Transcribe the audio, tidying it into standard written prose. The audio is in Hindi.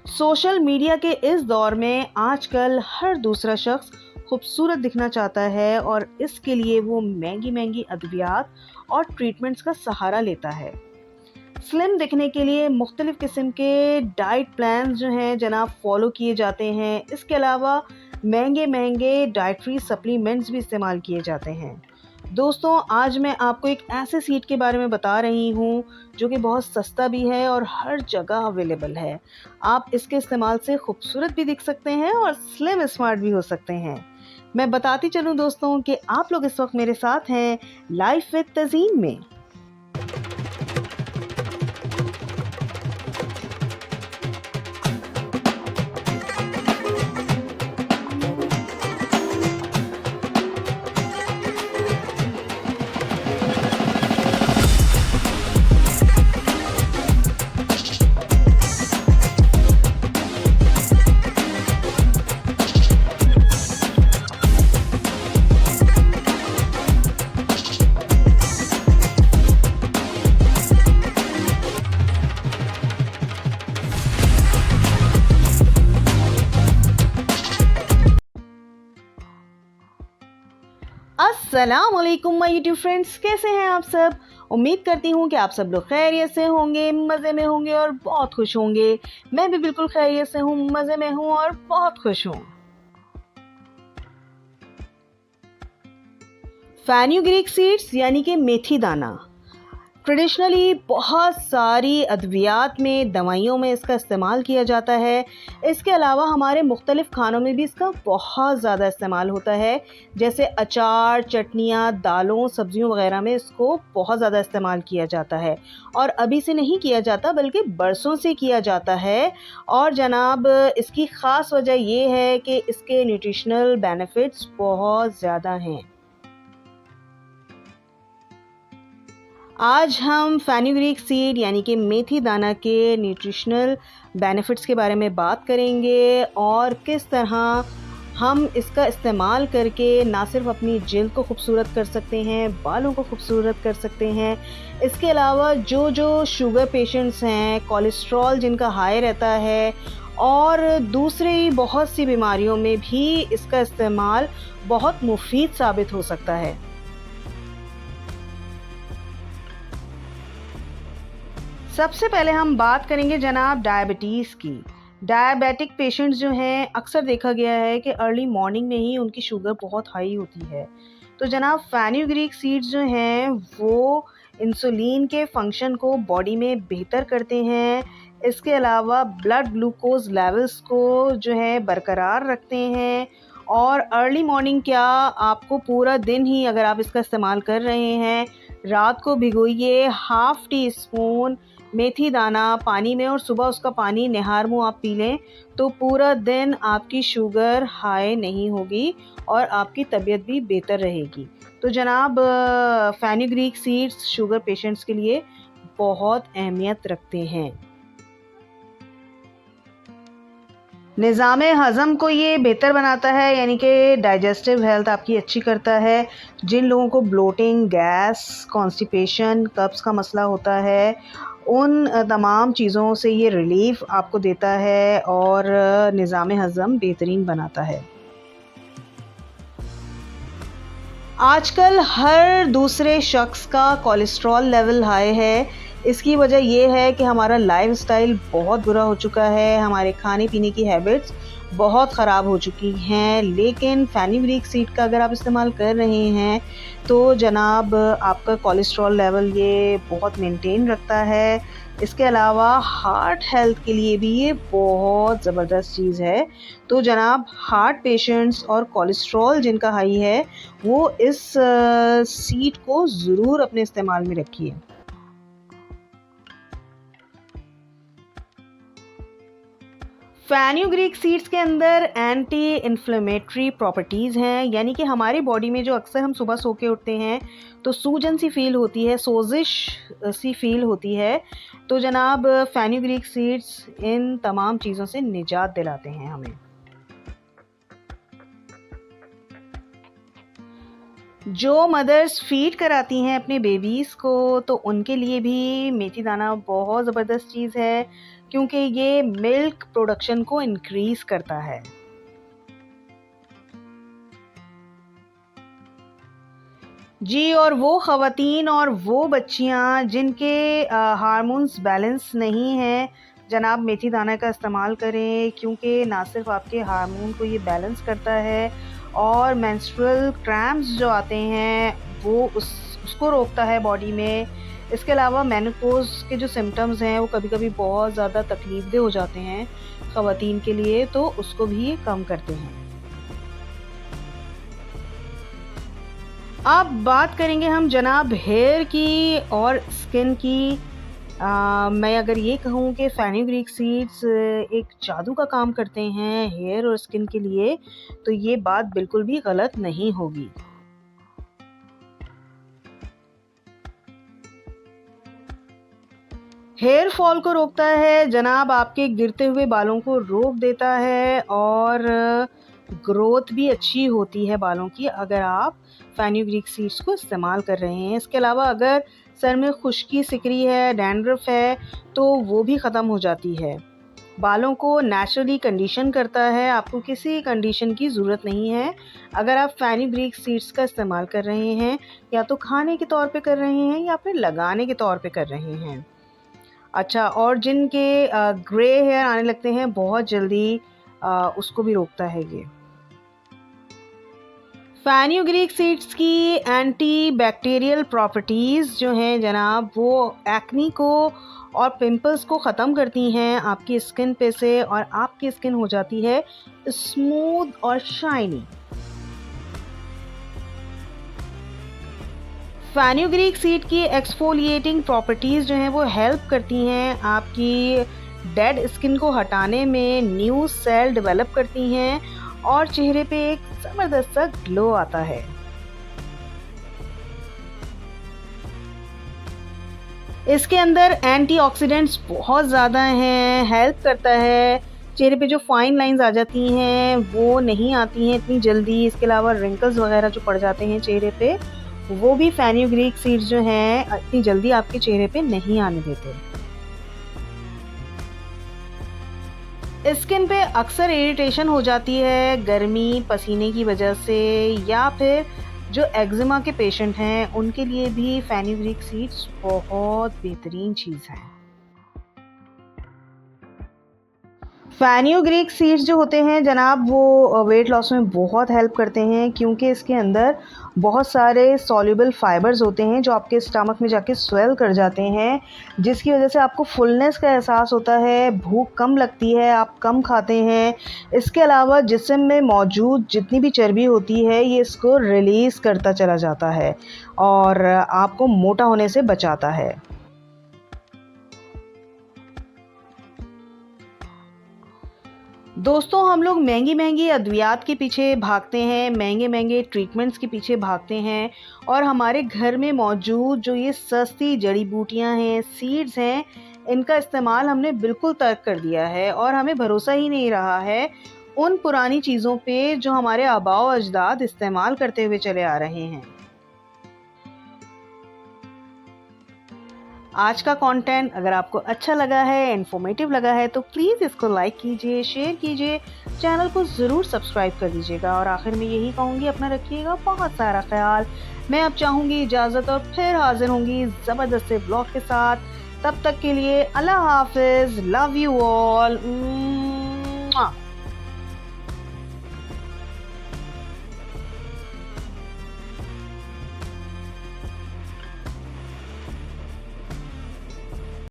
सोशल मीडिया के इस दौर में आजकल हर दूसरा शख्स खूबसूरत दिखना चाहता है और इसके लिए वो महंगी महंगी अद्वियात और ट्रीटमेंट्स का सहारा लेता है। स्लिम दिखने के लिए मुख्तलिफ किस्म के डाइट प्लान्स जो हैं जनाब फॉलो किए जाते हैं। इसके अलावा महंगे महंगे डाइटरी सप्लीमेंट्स भी इस्तेमाल किए जाते हैं। दोस्तों, आज मैं आपको एक ऐसे सीड के बारे में बता रही हूँ जो कि बहुत सस्ता भी है और हर जगह अवेलेबल है। आप इसके इस्तेमाल से खूबसूरत भी दिख सकते हैं और स्लिम स्मार्ट भी हो सकते हैं। मैं बताती चलूँ दोस्तों कि आप लोग इस वक्त मेरे साथ हैं लाइफ विद तज़ीन में। अस्सलाम वालेकुम माय यूट्यूब फ्रेंड्स, कैसे हैं आप सब। उम्मीद करती हूँ कि आप सब लोग खैरियत से होंगे, मज़े में होंगे और बहुत खुश होंगे। मैं भी बिल्कुल खैरियत से हूँ, मज़े में हूँ और बहुत खुश हूँ। फेनुग्रीक सीड्स यानी कि मेथी दाना ट्रेडिशनली बहुत सारी अद्वियात में, दवाइयों में इसका इस्तेमाल किया जाता है। इसके अलावा हमारे मुख्तलिफ़ खानों में भी इसका बहुत ज़्यादा इस्तेमाल होता है। जैसे अचार, चटनियाँ, दालों, सब्जियों वगैरह में इसको बहुत ज़्यादा इस्तेमाल किया जाता है। और अभी से नहीं किया जाता बल्कि बरसों से किया जाता है। और जनाब, इसकी ख़ास वजह ये है कि इसके न्यूट्रिशनल बेनिफिट्स बहुत ज़्यादा हैं। आज हम फेनुग्रीक सीड यानी कि मेथी दाना के न्यूट्रिशनल बेनिफिट्स के बारे में बात करेंगे और किस तरह हम इसका इस्तेमाल करके ना सिर्फ अपनी जिल्द को खूबसूरत कर सकते हैं, बालों को खूबसूरत कर सकते हैं। इसके अलावा जो जो शुगर पेशेंट्स हैं, कोलेस्ट्रॉल जिनका हाई रहता है और दूसरी बहुत सी बीमारियों में भी इसका इस्तेमाल बहुत मुफीद साबित हो सकता है। सबसे पहले हम बात करेंगे जनाब डायबिटीज़ की। डायबिटिक पेशेंट्स जो हैं, अक्सर देखा गया है कि अर्ली मॉर्निंग में ही उनकी शुगर बहुत हाई होती है। तो जनाब, फेनुग्रीक सीड्स जो हैं वो इंसुलिन के फंक्शन को बॉडी में बेहतर करते हैं। इसके अलावा ब्लड ग्लूकोज लेवल्स को जो है बरकरार रखते हैं। और अर्ली मॉर्निंग क्या, आपको पूरा दिन ही अगर आप इसका इस्तेमाल कर रहे हैं, रात को भिगोइए हाफ़ टी स्पून मेथी दाना पानी में और सुबह उसका पानी निहार मुँह आप पी लें, तो पूरा दिन आपकी शुगर हाई नहीं होगी और आपकी तबीयत भी बेहतर रहेगी। तो जनाब, फेनुग्रीक सीड्स शुगर पेशेंट्स के लिए बहुत अहमियत रखते हैं। निज़ाम हज़म को ये बेहतर बनाता है, यानी कि डाइजेस्टिव हेल्थ आपकी अच्छी करता है। जिन लोगों को ब्लोटिंग, गैस, कॉन्स्टिपेशन, कब्ज़ का मसला होता है, उन तमाम चीज़ों से ये रिलीफ़ आपको देता है और निज़ाम हज़म बेहतरीन बनाता है। आजकल हर दूसरे शख्स का कोलेस्ट्रॉल लेवल हाई है। इसकी वजह ये है कि हमारा लाइफ़स्टाइल बहुत बुरा हो चुका है, हमारे खाने-पीने की हैबिट्स बहुत ख़राब हो चुकी हैं। लेकिन फेनुग्रीक सीड का अगर आप इस्तेमाल कर रहे हैं, तो जनाब आपका कोलेस्ट्रॉल लेवल ये बहुत मेंटेन रखता है। इसके अलावा हार्ट हेल्थ के लिए भी ये बहुत ज़बरदस्त चीज़ है। तो जनाब, हार्ट पेशेंट्स और कोलेस्ट्रॉल जिनका हाई है, वो इस सीड को ज़रूर अपने इस्तेमाल में रखिए। फेनुग्रीक सीड्स के अंदर एंटी इन्फ्लेमेटरी प्रॉपर्टीज़ हैं, यानी कि हमारी बॉडी में जो अक्सर हम सुबह सो के उठते हैं तो सूजन सी फ़ील होती है, सोजिश सी फ़ील होती है। तो जनाब, फेनुग्रीक सीड्स इन तमाम चीज़ों से निजात दिलाते हैं हमें। जो मदर्स फ़ीड कराती हैं अपने बेबीज़ को, तो उनके लिए भी मेथी दाना बहुत ज़बरदस्त चीज़ है। क्योंकि ये मिल्क प्रोडक्शन को इंक्रीज करता है। जी, और वो ख़वातीन और वो बच्चियाँ जिनके हार्मोन्स बैलेंस नहीं हैं, जनाब मेथी दाना का इस्तेमाल करें, क्योंकि ना सिर्फ आपके हार्मोन को ये बैलेंस करता है और मेंस्ट्रुअल क्रैम्प्स जो आते हैं वो उसको रोकता है बॉडी में। इसके अलावा मेनोपॉज़ के जो सिम्पटम्स हैं वो कभी-कभी बहुत ज़्यादा तकलीफ़देह हो जाते हैं ख़वातीन के लिए, तो उसको भी ये कम करते हैं। अब बात करेंगे हम जनाब हेयर की और स्किन की। मैं अगर ये कहूँ कि फेनुग्रीक सीड्स एक जादू का काम करते हैं हेयर और स्किन के लिए, तो ये बात बिल्कुल भी गलत नहीं होगी। हेयर फॉल को रोकता है जनाब, आपके गिरते हुए बालों को रोक देता है और ग्रोथ भी अच्छी होती है बालों की अगर आप फेनुग्रीक सीड्स को इस्तेमाल कर रहे हैं। इसके अलावा अगर सर में खुश्की, सिकरी है, डैंड्रफ है, तो वो भी ख़त्म हो जाती है। बालों को नेचुरली कंडीशन करता है, आपको किसी कंडीशन की ज़रूरत नहीं है। अगर आप फेनुग्रीक सीड्स का इस्तेमाल कर रहे हैं, या तो खाने के तौर पे कर रहे हैं या फिर लगाने के तौर पे कर रहे हैं। अच्छा, और जिनके ग्रे हेयर आने लगते हैं बहुत जल्दी, उसको भी रोकता है ये। फेनुग्रीक सीड्स की एंटी बैक्टीरियल प्रॉपर्टीज़ जो हैं जनाब, वो एक्ने को और पिंपल्स को ख़त्म करती हैं आपकी स्किन पे से, और आपकी स्किन हो जाती है स्मूथ और शाइनी। फेनुग्रीक सीड की एक्सफोलिएटिंग प्रॉपर्टीज़ जो हैं वो हेल्प करती हैं आपकी डेड स्किन को हटाने में, न्यू सेल डेवलप करती हैं और चेहरे पे एक ज़बरदस्त सा ग्लो आता है। इसके अंदर एंटीऑक्सीडेंट्स बहुत ज़्यादा हैं, हेल्प करता है। चेहरे पे जो फाइन लाइंस आ जाती हैं वो नहीं आती हैं इतनी जल्दी। इसके अलावा रिंकल्स वगैरह जो पड़ जाते हैं चेहरे पे, वो भी फेनुग्रीक सीड्स जो हैं इतनी जल्दी आपके चेहरे पे नहीं आने देते। स्किन पे अक्सर इरिटेशन हो जाती है गर्मी, पसीने की वजह से, या फिर जो एक्जिमा के पेशेंट हैं उनके लिए भी फेनुग्रीक सीड्स बहुत बेहतरीन चीज़ है। फेनुग्रीक सीड्स जो होते हैं जनाब, वो वेट लॉस में बहुत हेल्प करते हैं, क्योंकि इसके अंदर बहुत सारे सॉल्युबल फाइबर्स होते हैं जो आपके स्टमक में जाके स्वेल कर जाते हैं, जिसकी वजह से आपको फुलनेस का एहसास होता है, भूख कम लगती है, आप कम खाते हैं। इसके अलावा जिस्म में मौजूद जितनी भी चर्बी होती है ये इसको रिलीज़ करता चला जाता है और आपको मोटा होने से बचाता है। दोस्तों, हम लोग महंगी-महंगी अद्वियात के पीछे भागते हैं, महंगे-महंगे ट्रीटमेंट्स के पीछे भागते हैं, और हमारे घर में मौजूद जो ये सस्ती जड़ी-बूटियाँ हैं, सीड्स हैं, इनका इस्तेमाल हमने बिल्कुल तर्क कर दिया है और हमें भरोसा ही नहीं रहा है उन पुरानी चीज़ों पे जो हमारे आबाओ-अजदाद इस्तेमाल करते हुए चले आ रहे हैं। आज का कंटेंट अगर आपको अच्छा लगा है, इन्फॉर्मेटिव लगा है, तो प्लीज़ इसको लाइक कीजिए, शेयर कीजिए, चैनल को ज़रूर सब्सक्राइब कर दीजिएगा, और आखिर में यही कहूँगी, अपना रखिएगा बहुत सारा ख्याल। मैं अब चाहूँगी इजाज़त और फिर हाज़िर होंगी ज़बरदस्त से ब्लॉग के साथ। तब तक के लिए अल्लाह हाफ़िज़, लव यू ऑल।